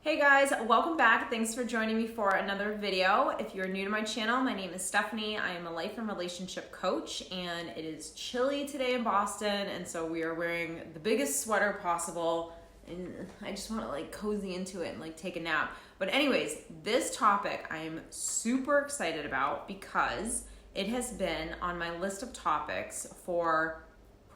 Hey guys, welcome back. Thanks for joining me for another video. If you're new to my channel, my name is Stephanie. I am a life and relationship coach, and it is chilly today in Boston, and so we are wearing the biggest sweater possible, and I just want to like cozy into it and like take a nap. But anyways, this topic I am super excited about because it has been on my list of topics for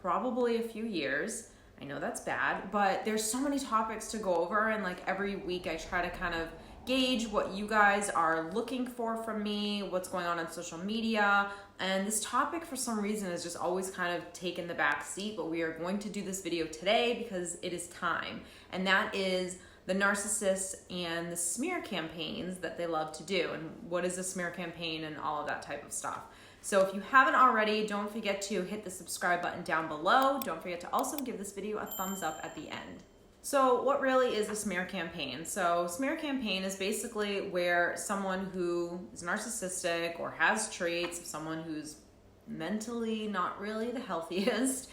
probably a few years. I know that's bad, but there's so many topics to go over, and like every week I try to kind of gauge what you guys are looking for from me, what's going on social media, and this topic for some reason has just always kind of taken the back seat, but we are going to do this video today because it is time, and that is the narcissist and the smear campaigns that they love to do, and what is a smear campaign and all of that type of stuff. So if you haven't already, don't forget to hit the subscribe button down below. Don't forget to also give this video a thumbs up at the end. So what really is a smear campaign? So smear campaign is basically where someone who is narcissistic or has traits of someone who's mentally not really the healthiest,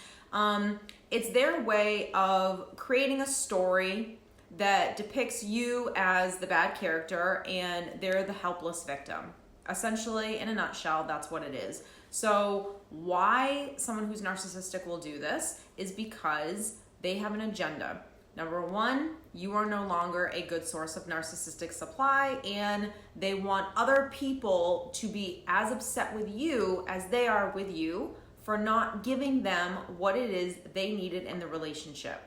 it's their way of creating a story that depicts you as the bad character and they're the helpless victim. Essentially, in a nutshell, that's what it is. So why someone who's narcissistic will do this is because they have an agenda. Number one, you are no longer a good source of narcissistic supply, and they want other people to be as upset with you as they are with you for not giving them what it is they needed in the relationship.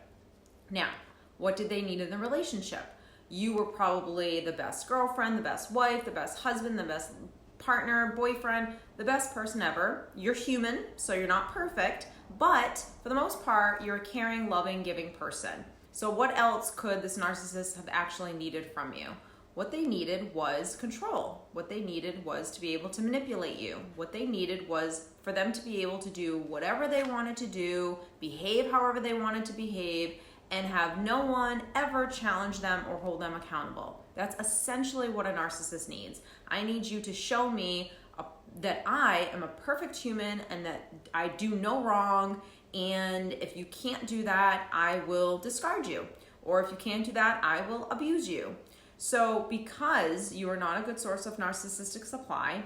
Now, what did they need in the relationship? You were probably the best girlfriend, the best wife, the best husband, the best partner, boyfriend, the best person ever. You're human, so you're not perfect, but for the most part, you're a caring, loving, giving person. So what else could this narcissist have actually needed from you? What they needed was control. What they needed was to be able to manipulate you. What they needed was for them to be able to do whatever they wanted to do, behave however they wanted to behave, and have no one ever challenge them or hold them accountable. That's essentially what a narcissist needs. I need you to show me that I am a perfect human and that I do no wrong, and if you can't do that, I will discard you. Or if you can't do that, I will abuse you. So because you are not a good source of narcissistic supply,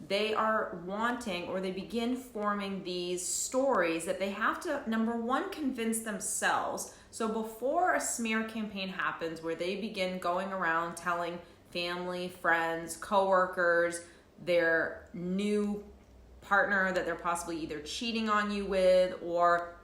they are wanting, or they begin forming these stories that they have to, number one, convince themselves. So before a smear campaign happens where they begin going around telling family, friends, coworkers, their new partner that they're possibly either cheating on you with or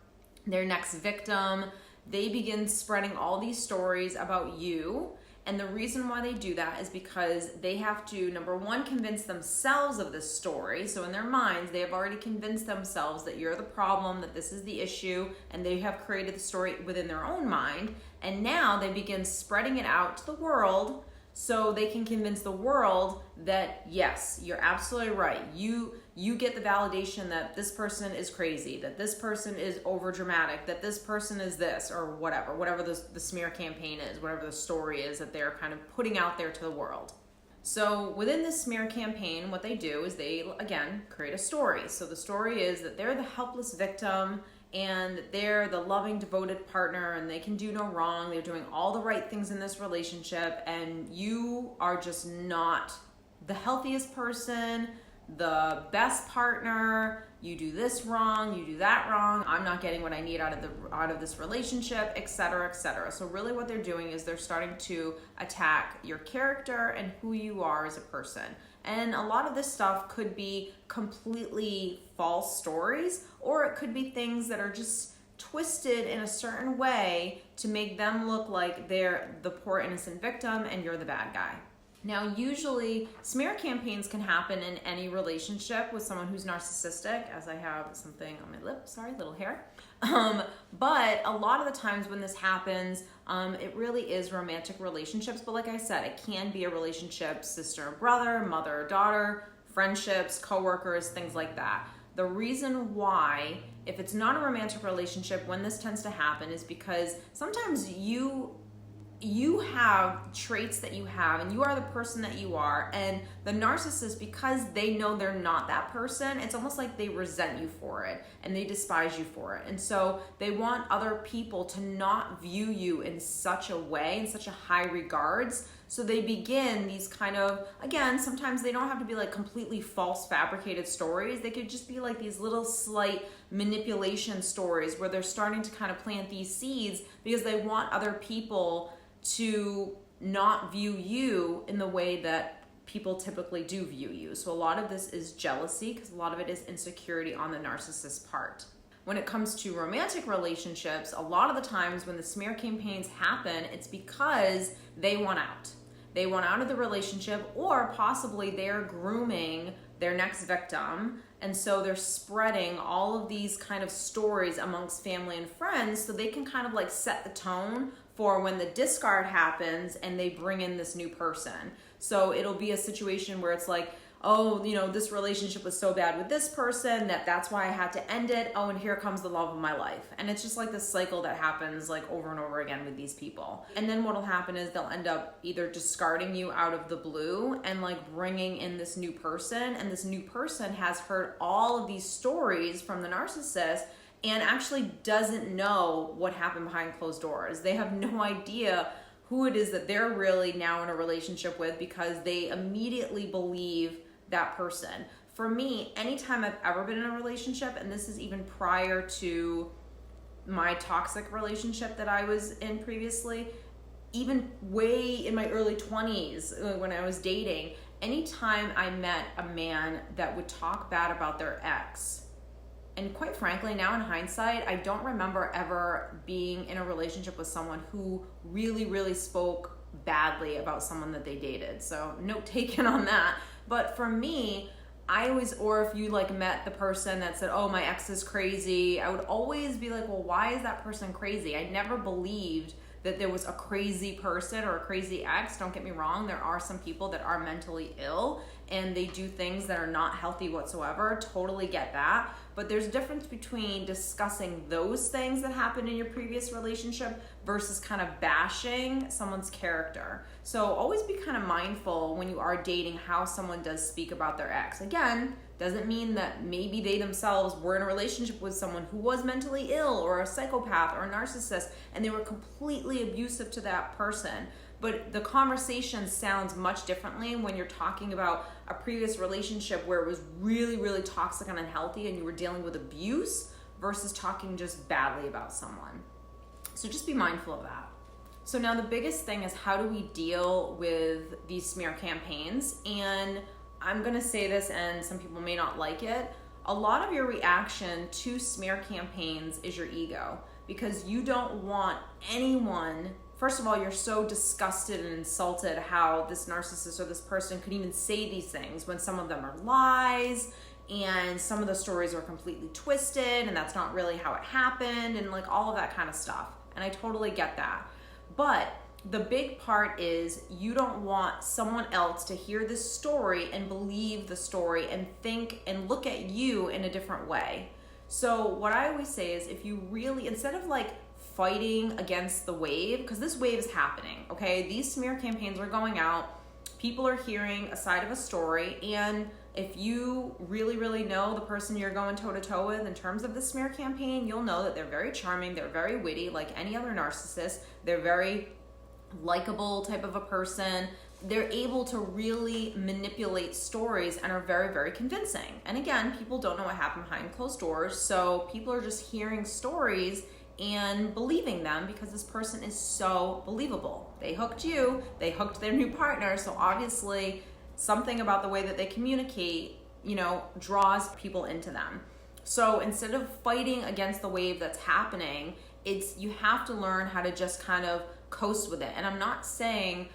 their next victim, they begin spreading all these stories about you. And the reason why they do that is because they have to, number one, convince themselves of this story. So in their minds, they have already convinced themselves that you're the problem, that this is the issue, and they have created the story within their own mind. And now they begin spreading it out to the world so they can convince the world that, yes, you're absolutely right. You get the validation that this person is crazy, that this person is overdramatic, that this person is this, or whatever the smear campaign is, whatever the story is that they're kind of putting out there to the world. So within this smear campaign, what they do is they, again, create a story. So the story is that they're the helpless victim and they're the loving, devoted partner, and they can do no wrong. They're doing all the right things in this relationship, and you are just not the healthiest person, the best partner. You do this wrong, you do that wrong. I'm not getting what I need out of this relationship, etc., etc. So really what they're doing is they're starting to attack your character and who you are as a person. And a lot of this stuff could be completely false stories, or it could be things that are just twisted in a certain way to make them look like they're the poor innocent victim and you're the bad guy. Now, usually smear campaigns can happen in any relationship with someone who's narcissistic, as I have something on my lip, sorry, little hair. But a lot of the times when this happens, it really is romantic relationships. But like I said, it can be a relationship, sister or brother, mother or daughter, friendships, coworkers, things like that. The reason why, if it's not a romantic relationship, when this tends to happen is because sometimes you you have traits that you have, and you are the person that you are. And the narcissist, because they know they're not that person, it's almost like they resent you for it and they despise you for it. And so they want other people to not view you in such a way, in such a high regards. So they begin these kind of, again, sometimes they don't have to be like completely false fabricated stories. They could just be like these little slight manipulation stories where they're starting to kind of plant these seeds because they want other people to not view you in the way that people typically do view you. So a lot of this is jealousy, because a lot of it is insecurity on the narcissist's part. When it comes to romantic relationships, a lot of the times when the smear campaigns happen, it's because they want out. They want out of the relationship, or possibly they're grooming their next victim. And so they're spreading all of these kind of stories amongst family and friends so they can kind of like set the tone for when the discard happens and they bring in this new person. So it'll be a situation where it's like, oh, you know, this relationship was so bad with this person that's why I had to end it. Oh, and here comes the love of my life. And it's just like this cycle that happens like over and over again with these people. And then what'll happen is they'll end up either discarding you out of the blue and like bringing in this new person. And this new person has heard all of these stories from the narcissist and actually doesn't know what happened behind closed doors. They have no idea who it is that they're really now in a relationship with, because they immediately believe that person. For me, anytime I've ever been in a relationship, and this is even prior to my toxic relationship that I was in previously, even way in my early 20s when I was dating, anytime I met a man that would talk bad about their ex, and quite frankly, now in hindsight, I don't remember ever being in a relationship with someone who really, really spoke badly about someone that they dated. So note taken on that. But for me, I always, or if you like met the person that said, oh, my ex is crazy, I would always be like, well, why is that person crazy? I never believed that there was a crazy person or a crazy ex. Don't get me wrong, there are some people that are mentally ill and they do things that are not healthy whatsoever. Totally get that. But there's a difference between discussing those things that happened in your previous relationship versus kind of bashing someone's character. So always be kind of mindful when you are dating how someone does speak about their ex. Again, doesn't mean that maybe they themselves were in a relationship with someone who was mentally ill or a psychopath or a narcissist and they were completely abusive to that person. But the conversation sounds much differently when you're talking about a previous relationship where it was really, really toxic and unhealthy and you were dealing with abuse versus talking just badly about someone. So just be mindful of that. So now the biggest thing is, how do we deal with these smear campaigns? And I'm gonna say this, and some people may not like it. A lot of your reaction to smear campaigns is your ego, because you don't want anyone. First of all, you're so disgusted and insulted how this narcissist or this person could even say these things when some of them are lies and some of the stories are completely twisted and that's not really how it happened and like all of that kind of stuff. And I totally get that. But the big part is you don't want someone else to hear this story and believe the story and think and look at you in a different way. So what I always say is, if you really, instead of like fighting against the wave, because this wave is happening, okay? These smear campaigns are going out. People are hearing a side of a story. And if you really, really know the person you're going toe-to-toe with in terms of the smear campaign, you'll know that they're very charming. They're very witty, like any other narcissist. They're very likable type of a person. They're able to really manipulate stories and are very, very convincing. And again, people don't know what happened behind closed doors. So people are just hearing stories and believing them because this person is so believable. They hooked you, they hooked their new partner, so obviously something about the way that they communicate, draws people into them. So instead of fighting against the wave that's happening, you have to learn how to just kind of coast with it. And I'm not saying,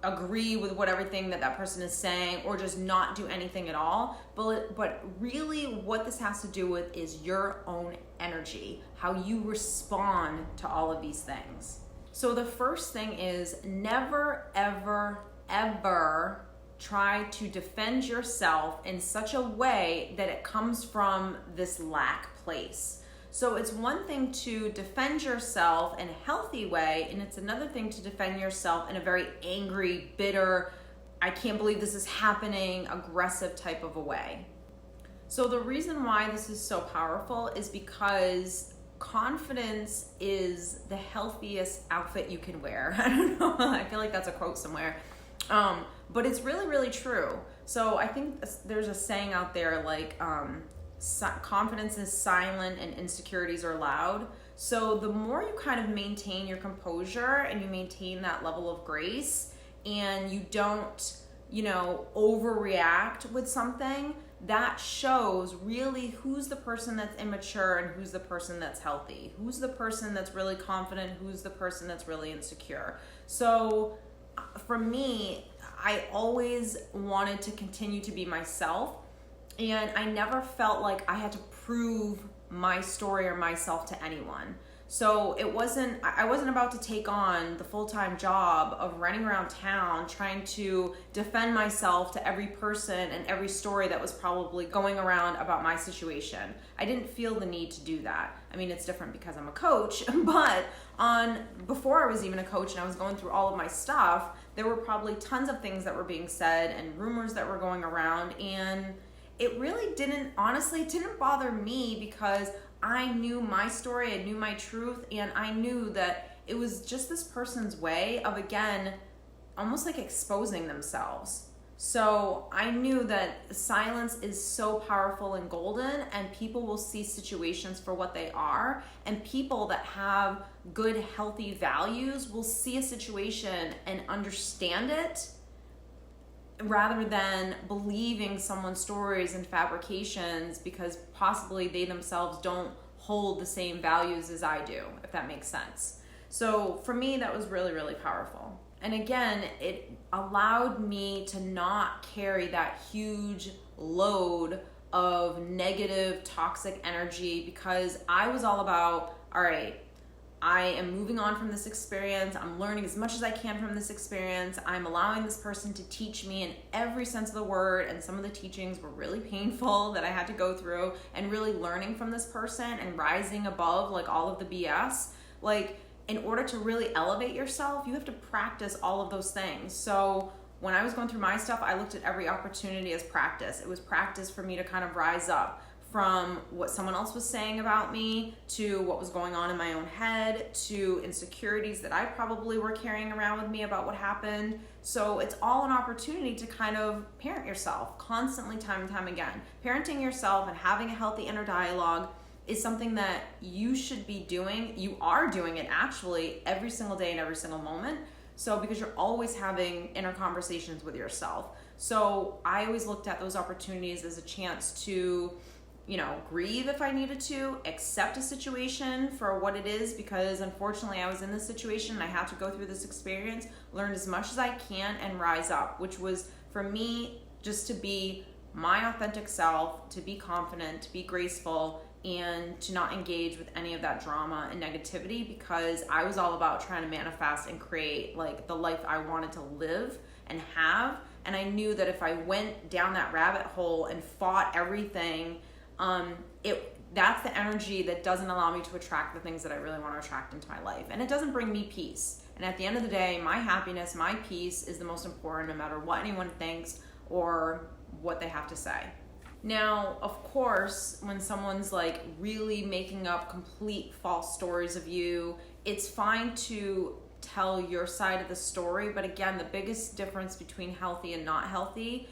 agree with everything that person is saying or just not do anything at all. But really what this has to do with is your own energy, how you respond to all of these things. So the first thing is, never, ever, ever try to defend yourself in such a way that it comes from this lack place. So it's one thing to defend yourself in a healthy way, and it's another thing to defend yourself in a very angry, bitter, I can't believe this is happening, aggressive type of a way. So the reason why this is so powerful is because confidence is the healthiest outfit you can wear. I don't know, I feel like that's a quote somewhere. But it's really, really true. So I think there's a saying out there like, confidence is silent and insecurities are loud. So the more you kind of maintain your composure and you maintain that level of grace and you don't, overreact with something, that shows really who's the person that's immature and who's the person that's healthy. Who's the person that's really confident, who's the person that's really insecure. So for me, I always wanted to continue to be myself, and I never felt like I had to prove my story or myself to anyone. So I wasn't about to take on the full-time job of running around town trying to defend myself to every person and every story that was probably going around about my situation. I didn't feel the need to do that. I mean, it's different because I'm a coach, but before I was even a coach and I was going through all of my stuff, there were probably tons of things that were being said and rumors that were going around, and it really didn't bother me because I knew my story, I knew my truth, and I knew that it was just this person's way of, again, almost like exposing themselves. So I knew that silence is so powerful and golden, and people will see situations for what they are, and people that have good, healthy values will see a situation and understand it rather than believing someone's stories and fabrications because possibly they themselves don't hold the same values as I do, if that makes sense. So for me, that was really, really powerful. And again, it allowed me to not carry that huge load of negative, toxic energy because I was all about, all right, I am moving on from this experience. I'm learning as much as I can from this experience. I'm allowing this person to teach me in every sense of the word. And some of the teachings were really painful that I had to go through, and really learning from this person and rising above like all of the BS. Like, in order to really elevate yourself, you have to practice all of those things. So when I was going through my stuff, I looked at every opportunity as practice. It was practice for me to kind of rise up from what someone else was saying about me to what was going on in my own head to insecurities that I probably were carrying around with me about what happened. So it's all an opportunity to kind of parent yourself constantly, time and time again. Parenting yourself and having a healthy inner dialogue is something that you should be doing. You are doing it actually every single day and every single moment. So because you're always having inner conversations with yourself. So I always looked at those opportunities as a chance to grieve if I needed to, accept a situation for what it is, because unfortunately I was in this situation and I had to go through this experience, learn as much as I can and rise up, which was for me just to be my authentic self, to be confident, to be graceful, and to not engage with any of that drama and negativity because I was all about trying to manifest and create like the life I wanted to live and have. And I knew that if I went down that rabbit hole and fought everything, that's the energy that doesn't allow me to attract the things that I really want to attract into my life. And it doesn't bring me peace. And at the end of the day, my happiness, my peace is the most important no matter what anyone thinks or what they have to say. Now, of course, when someone's like really making up complete false stories of you, it's fine to tell your side of the story. But again, the biggest difference between healthy and not healthy,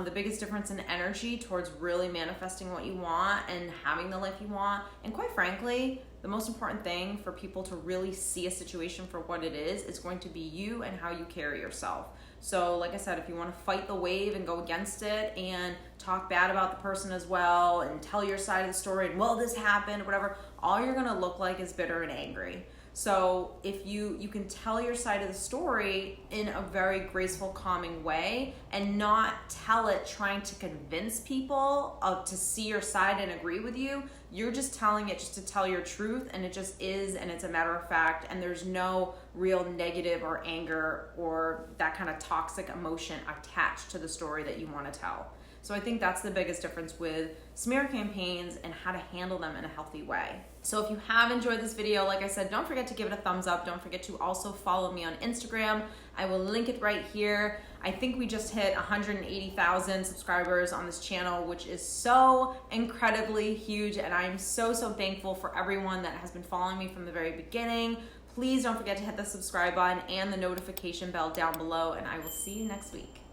the biggest difference in energy towards really manifesting what you want and having the life you want. And quite frankly, the most important thing for people to really see a situation for what it is going to be you and how you carry yourself. So like I said, if you want to fight the wave and go against it and talk bad about the person as well and tell your side of the story and well, this happened, whatever, all you're going to look like is bitter and angry. So if you can tell your side of the story in a very graceful, calming way and not tell it trying to convince people to see your side and agree with you, you're just telling it just to tell your truth, and it just is, and it's a matter of fact, and there's no real negative or anger or that kind of toxic emotion attached to the story that you want to tell. So I think that's the biggest difference with smear campaigns and how to handle them in a healthy way. So if you have enjoyed this video, like I said, don't forget to give it a thumbs up. Don't forget to also follow me on Instagram. I will link it right here. I think we just hit 180,000 subscribers on this channel, which is so incredibly huge. And I'm so thankful for everyone that has been following me from the very beginning. Please don't forget to hit the subscribe button and the notification bell down below, and I will see you next week.